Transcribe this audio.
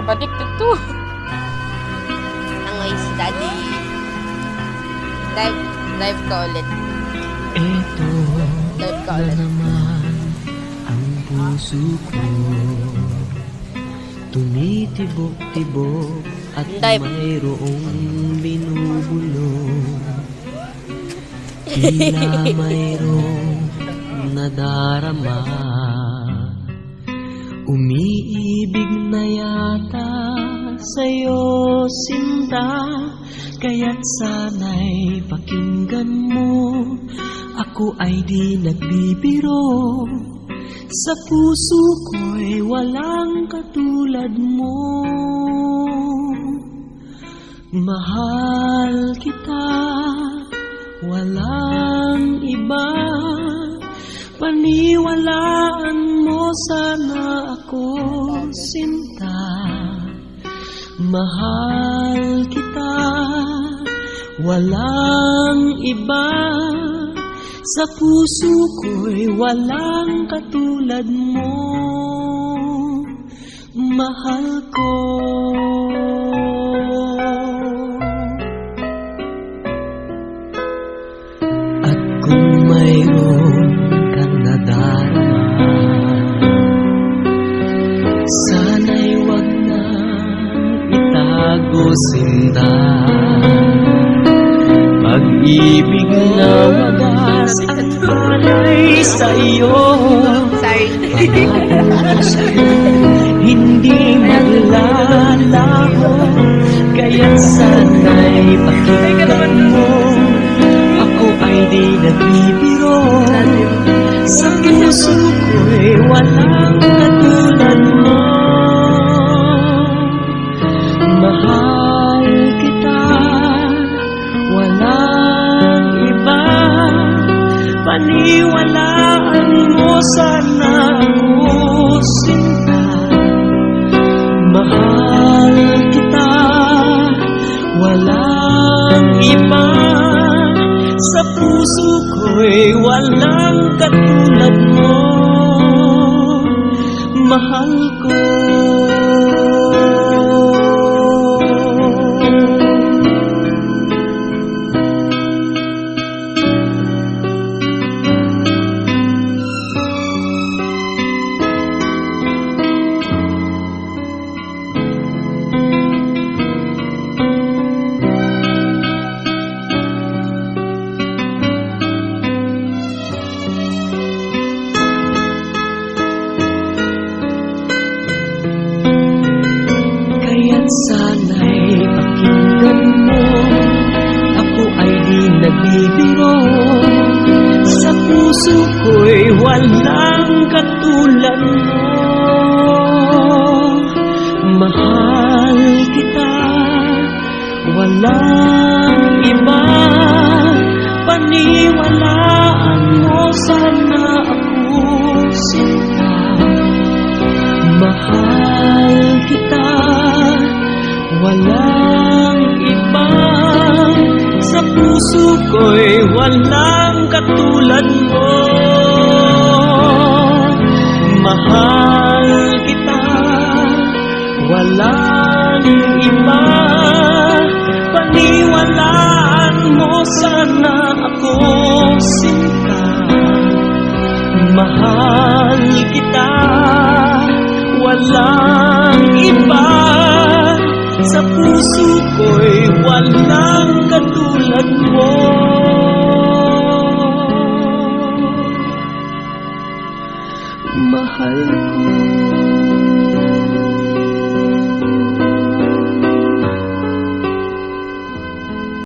babalik dito. Nangoy si Daddy. Dive ka ulit. Eto Dive ka na ulit. naman ang puso ko, tumitibok-tibok at Dive. mayroong binubulong. Tila mayroong nadarama, umiibig na yata sa'yo, sinta. Kaya't sana'y pakinggan mo, ako ay di nagbibiro. Sa puso ko'y walang katulad mo. Mahal kita, walang iba. Paniwalaan mo sana ako, sinta. Mahal kita, walang iba. Sa puso ko'y walang katulad mo. Mahal ko. At kung mayroon kang nadarama, sana'y wag na itago, sinta. Pag-ibig na wagas at palay sa'yo, Sorry. sa'yo hindi maglalaho. Kaya't sana'y pakinggan mo, ako ay di nagbibiro. Sa puso ko'y walang katulad mo. Mahal kita, walang iba. Paniwalaan mo sana ako, sinta. Mahal kita, walang iba. Sa puso ko'y walang katulad mo. Mahal ko. Kaya't sana'y pakinggan mo, ako ay di nagbibiro. Sa puso ko'y walang katulad mo. Mahal kita, walang iba. Paniwalaan mo sana ako, sinta. Mahal kita, walang iba. Sa puso ko'y walang katulad mo. Mahal kita, walang iba. Paniwalaan mo sana ako, sinta. Mahal kita, walang iba. Sa puso ko'y walang katulad mo. Mahal ko.